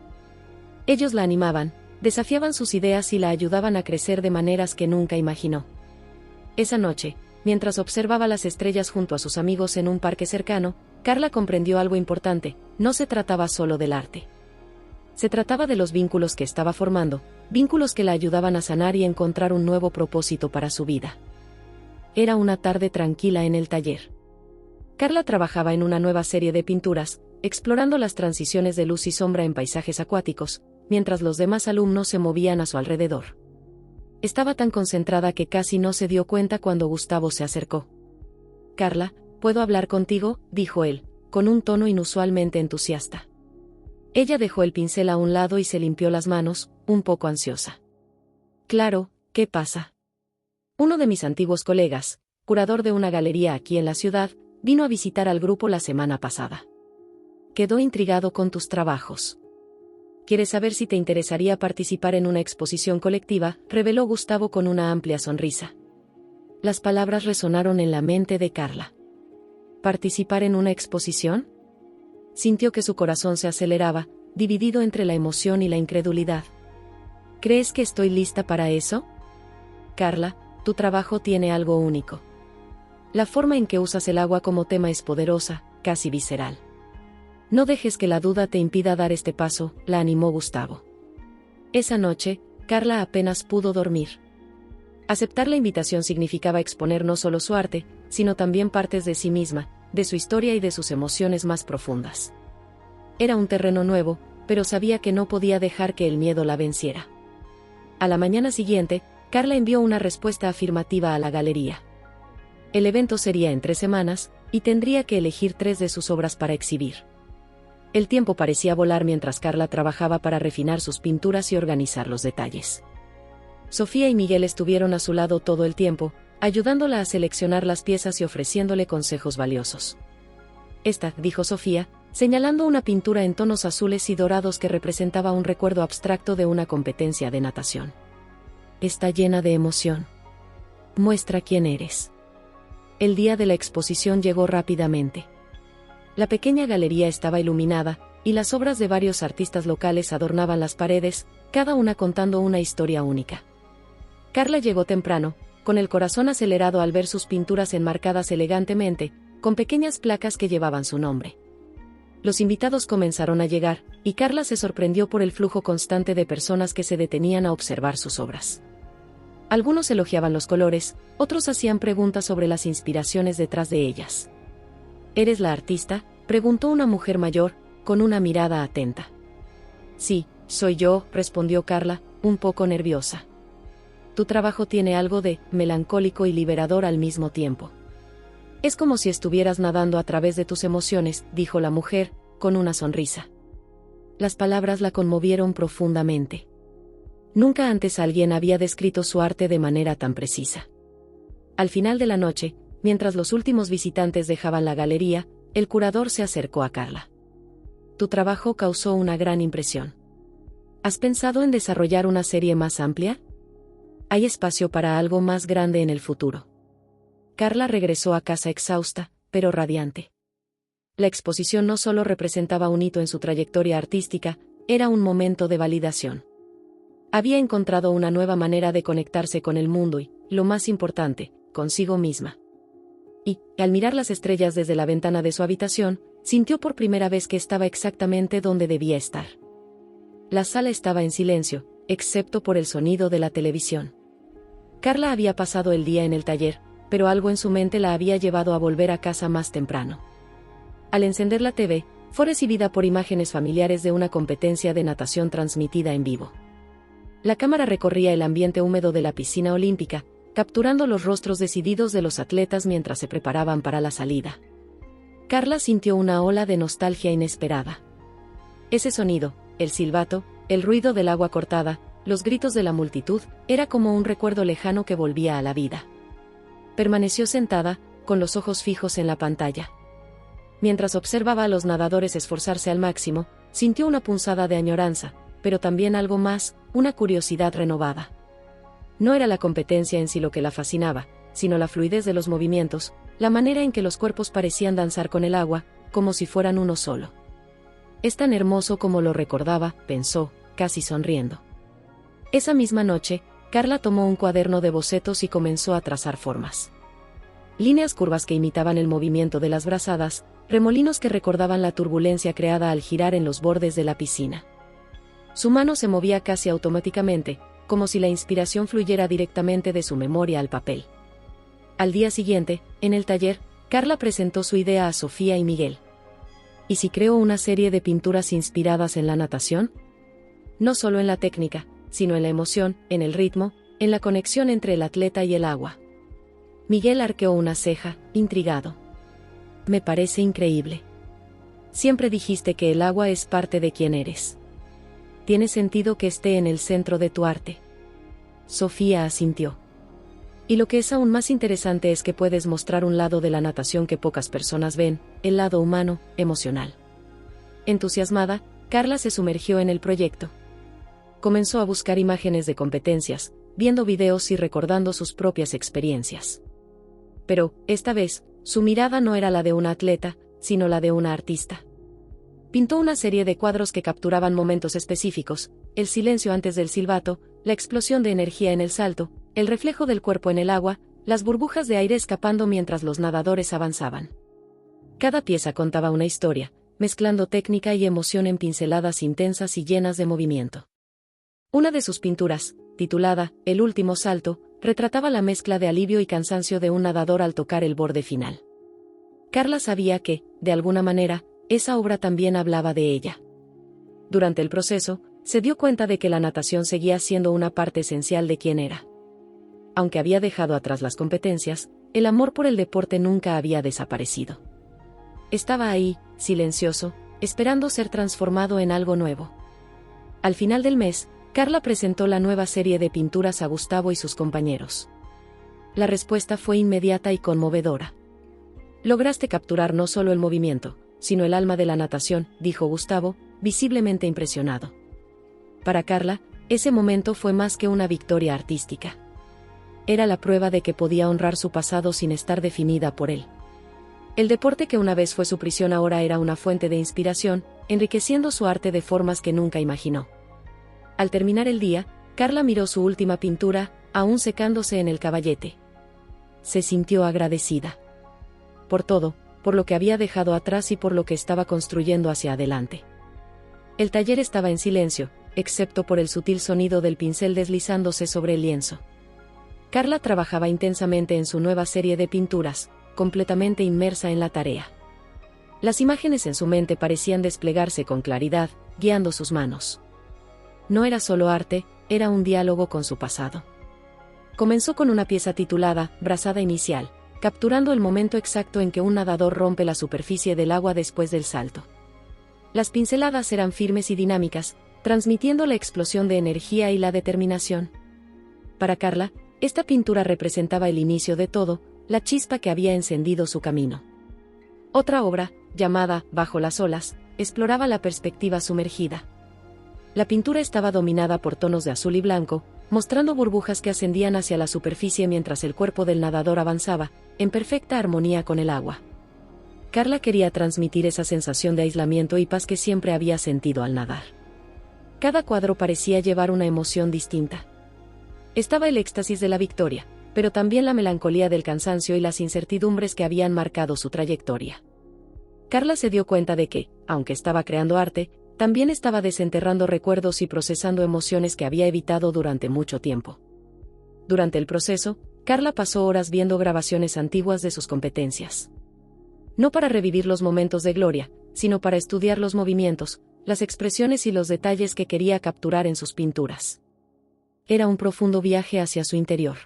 Ellos la animaban, desafiaban sus ideas y la ayudaban a crecer de maneras que nunca imaginó. Esa noche, mientras observaba las estrellas junto a sus amigos en un parque cercano, Carla comprendió algo importante: no se trataba solo del arte. Se trataba de los vínculos que estaba formando, vínculos que la ayudaban a sanar y encontrar un nuevo propósito para su vida. Era una tarde tranquila en el taller. Carla trabajaba en una nueva serie de pinturas, explorando las transiciones de luz y sombra en paisajes acuáticos, mientras los demás alumnos se movían a su alrededor. Estaba tan concentrada que casi no se dio cuenta cuando Gustavo se acercó. «Carla, ¿puedo hablar contigo?», dijo él, con un tono inusualmente entusiasta. Ella dejó el pincel a un lado y se limpió las manos, un poco ansiosa. «Claro, ¿qué pasa?». «Uno de mis antiguos colegas, curador de una galería aquí en la ciudad, vino a visitar al grupo la semana pasada. Quedó intrigado con tus trabajos. Quiere saber si te interesaría participar en una exposición colectiva», reveló Gustavo con una amplia sonrisa. Las palabras resonaron en la mente de Carla. ¿Participar en una exposición? Sintió que su corazón se aceleraba, dividido entre la emoción y la incredulidad. ¿Crees que estoy lista para eso? Carla, tu trabajo tiene algo único. La forma en que usas el agua como tema es poderosa, casi visceral. No dejes que la duda te impida dar este paso, la animó Gustavo. Esa noche, Carla apenas pudo dormir. Aceptar la invitación significaba exponer no solo su arte, sino también partes de sí misma, de su historia y de sus emociones más profundas. Era un terreno nuevo, pero sabía que no podía dejar que el miedo la venciera. A la mañana siguiente, Carla envió una respuesta afirmativa a la galería. El evento sería en 3 semanas, y tendría que elegir 3 de sus obras para exhibir. El tiempo parecía volar mientras Carla trabajaba para refinar sus pinturas y organizar los detalles. Sofía y Miguel estuvieron a su lado todo el tiempo, ayudándola a seleccionar las piezas y ofreciéndole consejos valiosos. «Esta», dijo Sofía, señalando una pintura en tonos azules y dorados que representaba un recuerdo abstracto de una competencia de natación. «Está llena de emoción. Muestra quién eres». El día de la exposición llegó rápidamente. La pequeña galería estaba iluminada, y las obras de varios artistas locales adornaban las paredes, cada una contando una historia única. Carla llegó temprano, con el corazón acelerado al ver sus pinturas enmarcadas elegantemente, con pequeñas placas que llevaban su nombre. Los invitados comenzaron a llegar, y Carla se sorprendió por el flujo constante de personas que se detenían a observar sus obras. Algunos elogiaban los colores, otros hacían preguntas sobre las inspiraciones detrás de ellas. «¿Eres la artista?», preguntó una mujer mayor, con una mirada atenta. «Sí, soy yo», respondió Carla, un poco nerviosa. «Tu trabajo tiene algo de melancólico y liberador al mismo tiempo. Es como si estuvieras nadando a través de tus emociones», dijo la mujer, con una sonrisa. Las palabras la conmovieron profundamente. Nunca antes alguien había descrito su arte de manera tan precisa. Al final de la noche, mientras los últimos visitantes dejaban la galería, el curador se acercó a Carla. «Tu trabajo causó una gran impresión. ¿Has pensado en desarrollar una serie más amplia? Hay espacio para algo más grande en el futuro». Carla regresó a casa exhausta, pero radiante. La exposición no solo representaba un hito en su trayectoria artística, era un momento de validación. Había encontrado una nueva manera de conectarse con el mundo y, lo más importante, consigo misma. Y, al mirar las estrellas desde la ventana de su habitación, sintió por primera vez que estaba exactamente donde debía estar. La sala estaba en silencio, excepto por el sonido de la televisión. Carla había pasado el día en el taller, pero algo en su mente la había llevado a volver a casa más temprano. Al encender la TV, fue recibida por imágenes familiares de una competencia de natación transmitida en vivo. La cámara recorría el ambiente húmedo de la piscina olímpica, capturando los rostros decididos de los atletas mientras se preparaban para la salida. Carla sintió una ola de nostalgia inesperada. Ese sonido, el silbato, el ruido del agua cortada, los gritos de la multitud, era como un recuerdo lejano que volvía a la vida. Permaneció sentada, con los ojos fijos en la pantalla. Mientras observaba a los nadadores esforzarse al máximo, sintió una punzada de añoranza, pero también algo más, una curiosidad renovada. No era la competencia en sí lo que la fascinaba, sino la fluidez de los movimientos, la manera en que los cuerpos parecían danzar con el agua, como si fueran uno solo. Es tan hermoso como lo recordaba, pensó, casi sonriendo. Esa misma noche, Carla tomó un cuaderno de bocetos y comenzó a trazar formas. Líneas curvas que imitaban el movimiento de las brazadas, remolinos que recordaban la turbulencia creada al girar en los bordes de la piscina. Su mano se movía casi automáticamente, como si la inspiración fluyera directamente de su memoria al papel. Al día siguiente, en el taller, Carla presentó su idea a Sofía y Miguel. ¿Y si creó una serie de pinturas inspiradas en la natación? No solo en la técnica, sino en la emoción, en el ritmo, en la conexión entre el atleta y el agua. Miguel arqueó una ceja, intrigado. Me parece increíble. Siempre dijiste que el agua es parte de quien eres. Tiene sentido que esté en el centro de tu arte. Sofía asintió. Y lo que es aún más interesante es que puedes mostrar un lado de la natación que pocas personas ven, el lado humano, emocional. Entusiasmada, Carla se sumergió en el proyecto. Comenzó a buscar imágenes de competencias, viendo videos y recordando sus propias experiencias. Pero, esta vez, su mirada no era la de una atleta, sino la de una artista. Pintó una serie de cuadros que capturaban momentos específicos, el silencio antes del silbato, la explosión de energía en el salto, el reflejo del cuerpo en el agua, las burbujas de aire escapando mientras los nadadores avanzaban. Cada pieza contaba una historia, mezclando técnica y emoción en pinceladas intensas y llenas de movimiento. Una de sus pinturas, titulada El último salto, retrataba la mezcla de alivio y cansancio de un nadador al tocar el borde final. Carla sabía que, de alguna manera, esa obra también hablaba de ella. Durante el proceso, se dio cuenta de que la natación seguía siendo una parte esencial de quién era. Aunque había dejado atrás las competencias, el amor por el deporte nunca había desaparecido. Estaba ahí, silencioso, esperando ser transformado en algo nuevo. Al final del mes, Carla presentó la nueva serie de pinturas a Gustavo y sus compañeros. La respuesta fue inmediata y conmovedora. Lograste capturar no solo el movimiento, sino el alma de la natación, dijo Gustavo, visiblemente impresionado. Para Carla, ese momento fue más que una victoria artística. Era la prueba de que podía honrar su pasado sin estar definida por él. El deporte que una vez fue su prisión ahora era una fuente de inspiración, enriqueciendo su arte de formas que nunca imaginó. Al terminar el día, Carla miró su última pintura, aún secándose en el caballete. Se sintió agradecida. Por todo, por lo que había dejado atrás y por lo que estaba construyendo hacia adelante. El taller estaba en silencio, excepto por el sutil sonido del pincel deslizándose sobre el lienzo. Carla trabajaba intensamente en su nueva serie de pinturas, completamente inmersa en la tarea. Las imágenes en su mente parecían desplegarse con claridad, guiando sus manos. No era solo arte, era un diálogo con su pasado. Comenzó con una pieza titulada Brazada Inicial, capturando el momento exacto en que un nadador rompe la superficie del agua después del salto. Las pinceladas eran firmes y dinámicas, transmitiendo la explosión de energía y la determinación. Para Carla, esta pintura representaba el inicio de todo, la chispa que había encendido su camino. Otra obra, llamada Bajo las olas, exploraba la perspectiva sumergida. La pintura estaba dominada por tonos de azul y blanco, mostrando burbujas que ascendían hacia la superficie mientras el cuerpo del nadador avanzaba, en perfecta armonía con el agua. Carla quería transmitir esa sensación de aislamiento y paz que siempre había sentido al nadar. Cada cuadro parecía llevar una emoción distinta. Estaba el éxtasis de la victoria, pero también la melancolía del cansancio y las incertidumbres que habían marcado su trayectoria. Carla se dio cuenta de que, aunque estaba creando arte, también estaba desenterrando recuerdos y procesando emociones que había evitado durante mucho tiempo. Durante el proceso, Carla pasó horas viendo grabaciones antiguas de sus competencias. No para revivir los momentos de gloria, sino para estudiar los movimientos, las expresiones y los detalles que quería capturar en sus pinturas. Era un profundo viaje hacia su interior.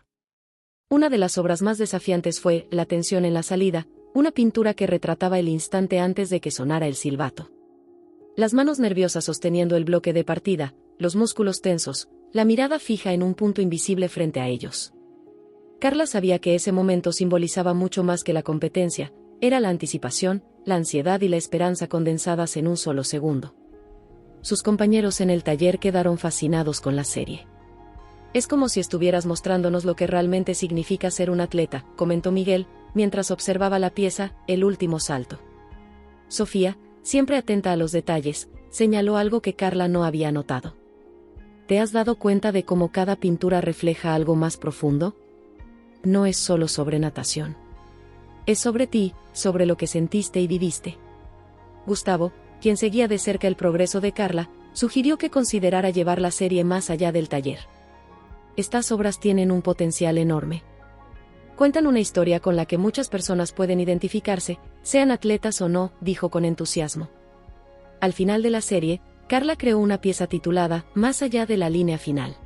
Una de las obras más desafiantes fue La tensión en la salida, una pintura que retrataba el instante antes de que sonara el silbato. Las manos nerviosas sosteniendo el bloque de partida, los músculos tensos, la mirada fija en un punto invisible frente a ellos. Carla sabía que ese momento simbolizaba mucho más que la competencia, era la anticipación, la ansiedad y la esperanza condensadas en un solo segundo. sus compañeros en el taller quedaron fascinados con la serie. Es como si estuvieras mostrándonos lo que realmente significa ser un atleta, comentó Miguel, mientras observaba la pieza, El último salto. Sofía, siempre atenta a los detalles, señaló algo que Carla no había notado. ¿Te has dado cuenta de cómo cada pintura refleja algo más profundo? No es solo sobre natación. Es sobre ti, sobre lo que sentiste y viviste. Gustavo, quien seguía de cerca el progreso de Carla, sugirió que considerara llevar la serie más allá del taller. Estas obras tienen un potencial enorme. Cuentan una historia con la que muchas personas pueden identificarse, sean atletas o no, dijo con entusiasmo. Al final de la serie, Carla creó una pieza titulada Más allá de la línea final.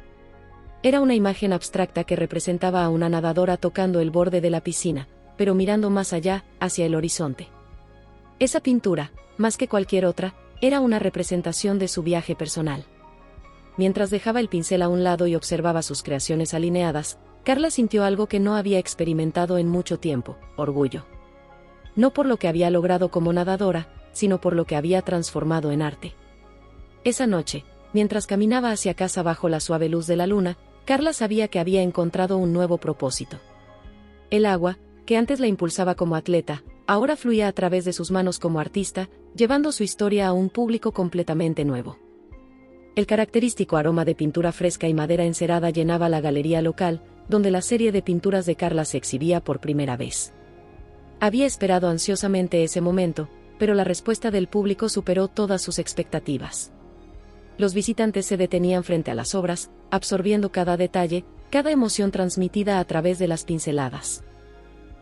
Era una imagen abstracta que representaba a una nadadora tocando el borde de la piscina, pero mirando más allá, hacia el horizonte. Esa pintura, más que cualquier otra, era una representación de su viaje personal. Mientras dejaba el pincel a un lado y observaba sus creaciones alineadas, Carla sintió algo que no había experimentado en mucho tiempo: orgullo. No por lo que había logrado como nadadora, sino por lo que había transformado en arte. Esa noche, mientras caminaba hacia casa bajo la suave luz de la luna, Carla sabía que había encontrado un nuevo propósito. El agua, que antes la impulsaba como atleta, ahora fluía a través de sus manos como artista, llevando su historia a un público completamente nuevo. El característico aroma de pintura fresca y madera encerada llenaba la galería local, donde la serie de pinturas de Carla se exhibía por primera vez. Había esperado ansiosamente ese momento, pero la respuesta del público superó todas sus expectativas. Los visitantes se detenían frente a las obras, absorbiendo cada detalle, cada emoción transmitida a través de las pinceladas.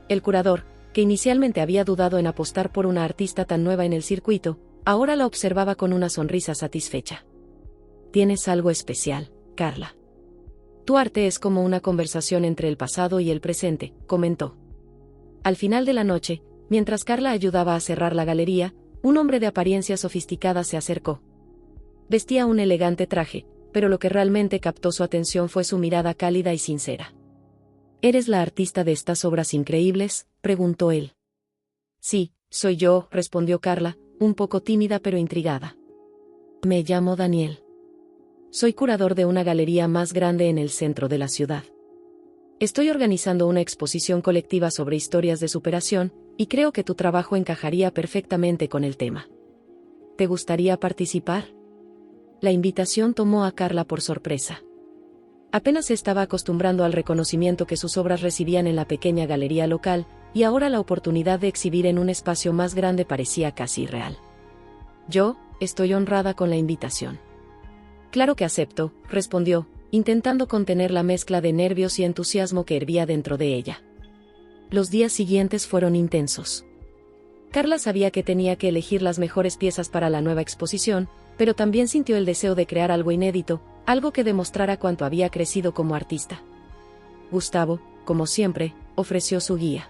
El curador, que inicialmente había dudado en apostar por una artista tan nueva en el circuito, ahora la observaba con una sonrisa satisfecha. Tienes algo especial, Carla. Tu arte es como una conversación entre el pasado y el presente, comentó. Al final de la noche, mientras Carla ayudaba a cerrar la galería, un hombre de apariencia sofisticada se acercó. Vestía un elegante traje, pero lo que realmente captó su atención fue su mirada cálida y sincera. ¿Eres la artista de estas obras increíbles?, preguntó él. Sí, soy yo, respondió Carla, un poco tímida pero intrigada. Me llamo Daniel. Soy curador de una galería más grande en el centro de la ciudad. Estoy organizando una exposición colectiva sobre historias de superación, y creo que tu trabajo encajaría perfectamente con el tema. ¿Te gustaría participar? La invitación tomó a Carla por sorpresa. Apenas se estaba acostumbrando al reconocimiento que sus obras recibían en la pequeña galería local, y ahora la oportunidad de exhibir en un espacio más grande parecía casi irreal. Yo, estoy honrada con la invitación. Claro que acepto, respondió, intentando contener la mezcla de nervios y entusiasmo que hervía dentro de ella. Los días siguientes fueron intensos. Carla sabía que tenía que elegir las mejores piezas para la nueva exposición, pero también sintió el deseo de crear algo inédito, algo que demostrara cuánto había crecido como artista. Gustavo, como siempre, ofreció su guía.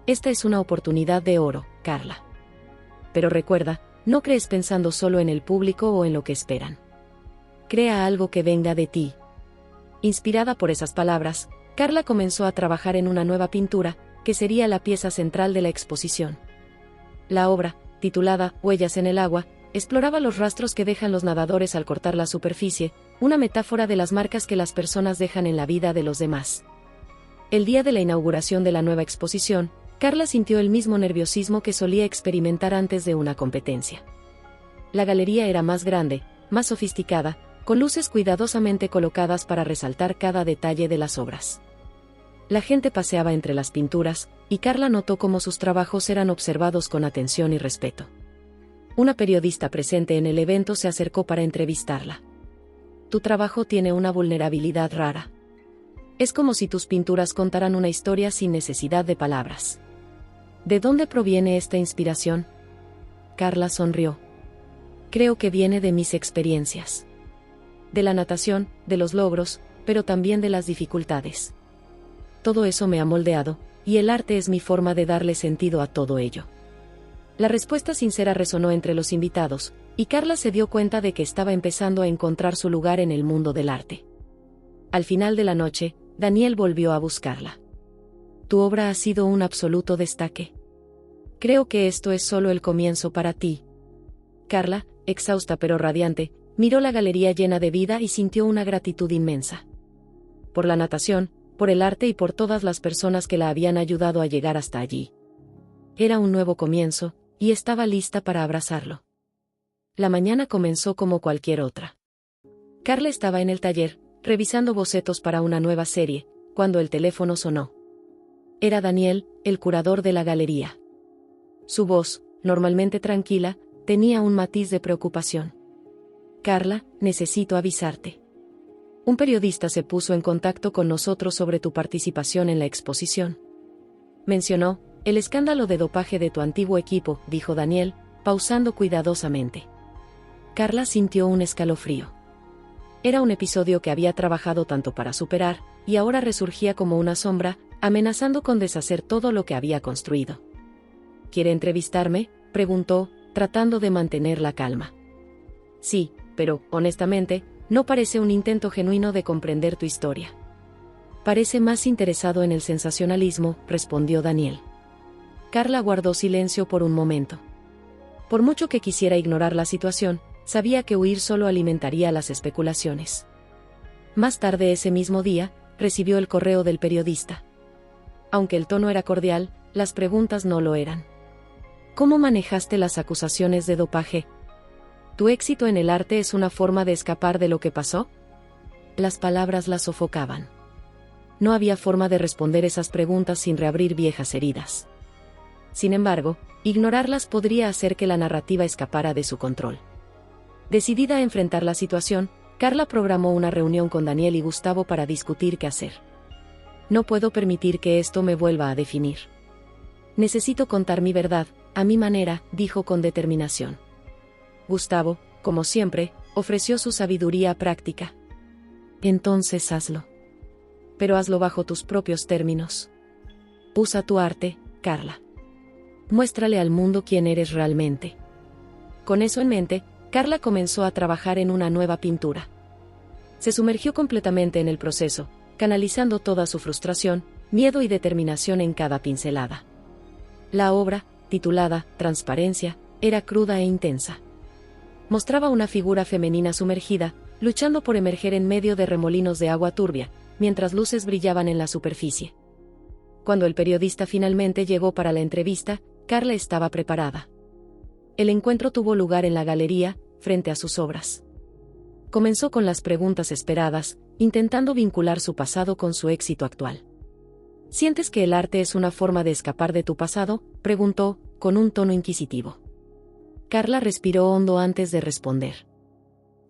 Esta es una oportunidad de oro, Carla. Pero recuerda, no crees pensando solo en el público o en lo que esperan. Crea algo que venga de ti. Inspirada por esas palabras, Carla comenzó a trabajar en una nueva pintura, que sería la pieza central de la exposición. La obra, titulada Huellas en el agua, exploraba los rastros que dejan los nadadores al cortar la superficie, una metáfora de las marcas que las personas dejan en la vida de los demás. El día de la inauguración de la nueva exposición, Carla sintió el mismo nerviosismo que solía experimentar antes de una competencia. La galería era más grande, más sofisticada, con luces cuidadosamente colocadas para resaltar cada detalle de las obras. La gente paseaba entre las pinturas, y Carla notó cómo sus trabajos eran observados con atención y respeto. Una periodista presente en el evento se acercó para entrevistarla. Tu trabajo tiene una vulnerabilidad rara. Es como si tus pinturas contaran una historia sin necesidad de palabras. ¿De dónde proviene esta inspiración? Carla sonrió. Creo que viene de mis experiencias. De la natación, de los logros, pero también de las dificultades. Todo eso me ha moldeado, y el arte es mi forma de darle sentido a todo ello. La respuesta sincera resonó entre los invitados, y Carla se dio cuenta de que estaba empezando a encontrar su lugar en el mundo del arte. Al final de la noche, Daniel volvió a buscarla. Tu obra ha sido un absoluto destaque. Creo que esto es solo el comienzo para ti. Carla, exhausta pero radiante, miró la galería llena de vida y sintió una gratitud inmensa. Por la natación, por el arte y por todas las personas que la habían ayudado a llegar hasta allí. Era un nuevo comienzo, y estaba lista para abrazarlo. La mañana comenzó como cualquier otra. Carla estaba en el taller, revisando bocetos para una nueva serie, cuando el teléfono sonó. Era Daniel, el curador de la galería. Su voz, normalmente tranquila, tenía un matiz de preocupación. Carla, necesito avisarte. Un periodista se puso en contacto con nosotros sobre tu participación en la exposición. Mencionó el escándalo de dopaje de tu antiguo equipo, dijo Daniel, pausando cuidadosamente. Carla sintió un escalofrío. Era un episodio que había trabajado tanto para superar, y ahora resurgía como una sombra, amenazando con deshacer todo lo que había construido. ¿Quiere entrevistarme?, preguntó, tratando de mantener la calma. Sí, pero, honestamente, no parece un intento genuino de comprender tu historia. Parece más interesado en el sensacionalismo, respondió Daniel. Carla guardó silencio por un momento. Por mucho que quisiera ignorar la situación, sabía que huir solo alimentaría las especulaciones. Más tarde ese mismo día, recibió el correo del periodista. Aunque el tono era cordial, las preguntas no lo eran. ¿Cómo manejaste las acusaciones de dopaje? ¿Tu éxito en el arte es una forma de escapar de lo que pasó? Las palabras la sofocaban. No había forma de responder esas preguntas sin reabrir viejas heridas. Sin embargo, ignorarlas podría hacer que la narrativa escapara de su control. Decidida a enfrentar la situación, Carla programó una reunión con Daniel y Gustavo para discutir qué hacer. No puedo permitir que esto me vuelva a definir. Necesito contar mi verdad, a mi manera, dijo con determinación. Gustavo, como siempre, ofreció su sabiduría práctica. Entonces hazlo. Pero hazlo bajo tus propios términos. Usa tu arte, Carla. Muéstrale al mundo quién eres realmente. Con eso en mente, Carla comenzó a trabajar en una nueva pintura. Se sumergió completamente en el proceso, canalizando toda su frustración, miedo y determinación en cada pincelada. La obra, titulada Transparencia, era cruda e intensa. Mostraba una figura femenina sumergida, luchando por emerger en medio de remolinos de agua turbia, mientras luces brillaban en la superficie. Cuando el periodista finalmente llegó para la entrevista, Carla estaba preparada. El encuentro tuvo lugar en la galería, frente a sus obras. Comenzó con las preguntas esperadas, intentando vincular su pasado con su éxito actual. ¿Sientes que el arte es una forma de escapar de tu pasado?, preguntó, con un tono inquisitivo. Carla respiró hondo antes de responder.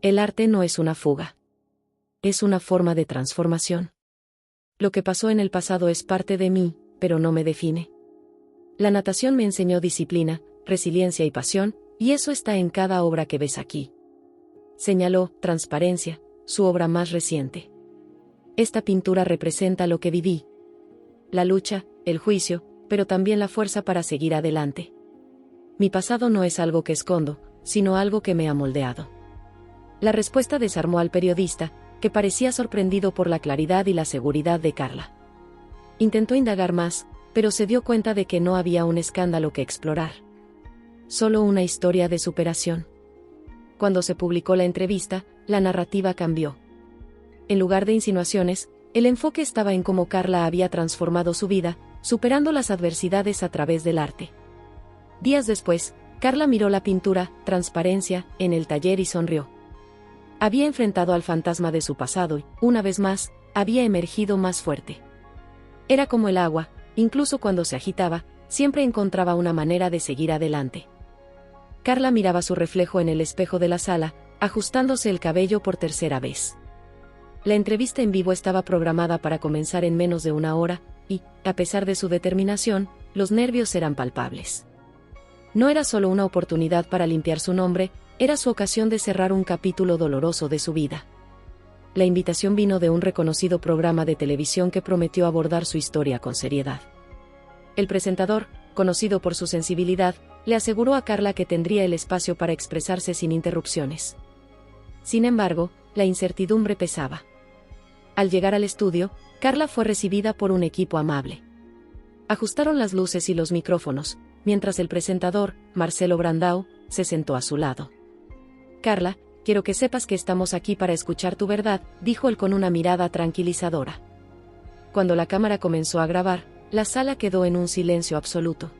El arte no es una fuga. Es una forma de transformación. Lo que pasó en el pasado es parte de mí, pero no me define. La natación me enseñó disciplina, resiliencia y pasión, y eso está en cada obra que ves aquí. Señaló Transparencia, su obra más reciente. Esta pintura representa lo que viví. La lucha, el juicio, pero también la fuerza para seguir adelante. Mi pasado no es algo que escondo, sino algo que me ha moldeado. La respuesta desarmó al periodista, que parecía sorprendido por la claridad y la seguridad de Carla. Intentó indagar más, pero se dio cuenta de que no había un escándalo que explorar. Solo una historia de superación. Cuando se publicó la entrevista, la narrativa cambió. En lugar de insinuaciones, el enfoque estaba en cómo Carla había transformado su vida, superando las adversidades a través del arte. Días después, Carla miró la pintura, Transparencia, en el taller y sonrió. Había enfrentado al fantasma de su pasado y, una vez más, había emergido más fuerte. Era como el agua, incluso cuando se agitaba, siempre encontraba una manera de seguir adelante. Carla miraba su reflejo en el espejo de la sala, ajustándose el cabello por tercera vez. La entrevista en vivo estaba programada para comenzar en menos de una hora, y, a pesar de su determinación, los nervios eran palpables. No era solo una oportunidad para limpiar su nombre, era su ocasión de cerrar un capítulo doloroso de su vida. La invitación vino de un reconocido programa de televisión que prometió abordar su historia con seriedad. El presentador, conocido por su sensibilidad, le aseguró a Carla que tendría el espacio para expresarse sin interrupciones. Sin embargo, la incertidumbre pesaba. Al llegar al estudio, Carla fue recibida por un equipo amable. Ajustaron las luces y los micrófonos, mientras el presentador, Marcelo Brandão, se sentó a su lado. Carla, quiero que sepas que estamos aquí para escuchar tu verdad, dijo él con una mirada tranquilizadora. Cuando la cámara comenzó a grabar, la sala quedó en un silencio absoluto.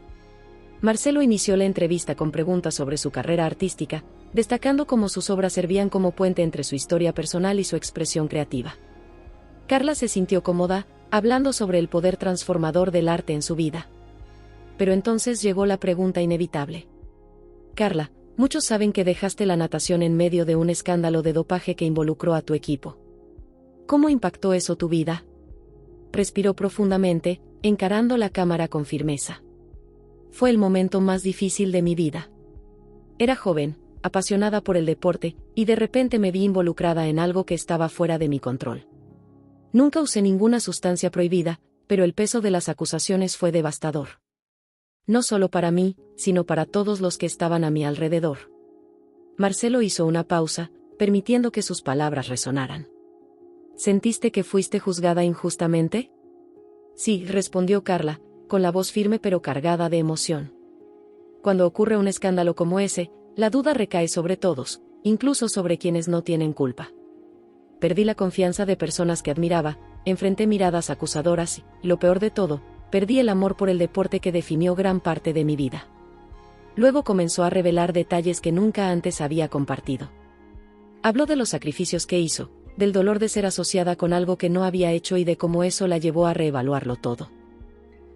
Marcelo inició la entrevista con preguntas sobre su carrera artística, destacando cómo sus obras servían como puente entre su historia personal y su expresión creativa. Carla se sintió cómoda, hablando sobre el poder transformador del arte en su vida. Pero entonces llegó la pregunta inevitable. Carla, muchos saben que dejaste la natación en medio de un escándalo de dopaje que involucró a tu equipo. ¿Cómo impactó eso tu vida? Respiró profundamente, encarando la cámara con firmeza. Fue el momento más difícil de mi vida. Era joven, apasionada por el deporte, y de repente me vi involucrada en algo que estaba fuera de mi control. Nunca usé ninguna sustancia prohibida, pero el peso de las acusaciones fue devastador. No solo para mí, sino para todos los que estaban a mi alrededor. Marcelo hizo una pausa, permitiendo que sus palabras resonaran. ¿Sentiste que fuiste juzgada injustamente? Sí, respondió Carla, con la voz firme pero cargada de emoción. Cuando ocurre un escándalo como ese, la duda recae sobre todos, incluso sobre quienes no tienen culpa. Perdí la confianza de personas que admiraba, enfrenté miradas acusadoras y, lo peor de todo, perdí el amor por el deporte que definió gran parte de mi vida. Luego comenzó a revelar detalles que nunca antes había compartido. Habló de los sacrificios que hizo, del dolor de ser asociada con algo que no había hecho y de cómo eso la llevó a reevaluarlo todo.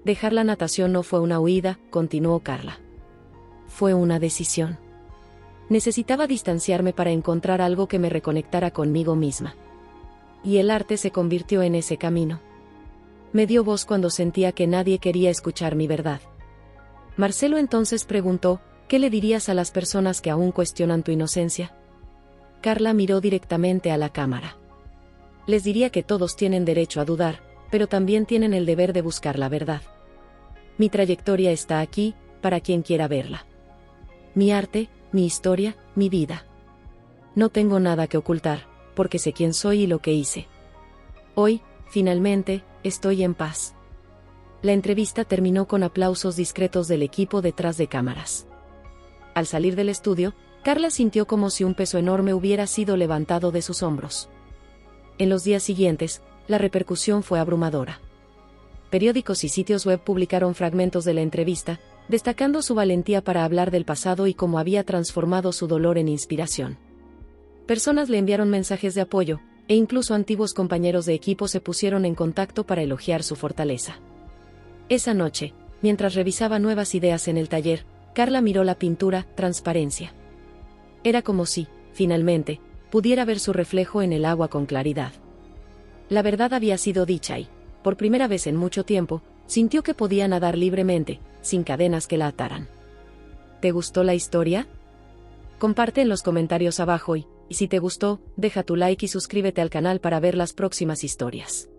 Dejar la natación no fue una huida, continuó Carla. Fue una decisión. Necesitaba distanciarme para encontrar algo que me reconectara conmigo misma. Y el arte se convirtió en ese camino. Me dio voz cuando sentía que nadie quería escuchar mi verdad. Marcelo entonces preguntó, ¿qué le dirías a las personas que aún cuestionan tu inocencia? Carla miró directamente a la cámara. Les diría que todos tienen derecho a dudar, pero también tienen el deber de buscar la verdad. Mi trayectoria está aquí, para quien quiera verla. Mi arte, mi historia, mi vida. No tengo nada que ocultar, porque sé quién soy y lo que hice. Hoy, finalmente, estoy en paz. La entrevista terminó con aplausos discretos del equipo detrás de cámaras. Al salir del estudio, Carla sintió como si un peso enorme hubiera sido levantado de sus hombros. En los días siguientes, la repercusión fue abrumadora. Periódicos y sitios web publicaron fragmentos de la entrevista, destacando su valentía para hablar del pasado y cómo había transformado su dolor en inspiración. Personas le enviaron mensajes de apoyo, e incluso antiguos compañeros de equipo se pusieron en contacto para elogiar su fortaleza. Esa noche, mientras revisaba nuevas ideas en el taller, Carla miró la pintura Transparencia. Era como si, finalmente, pudiera ver su reflejo en el agua con claridad. La verdad había sido dicha y, por primera vez en mucho tiempo, sintió que podía nadar libremente, sin cadenas que la ataran. ¿Te gustó la historia? Comparte en los comentarios abajo y si te gustó, deja tu like y suscríbete al canal para ver las próximas historias.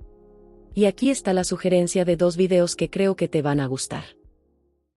Y aquí está la sugerencia de 2 videos que creo que te van a gustar.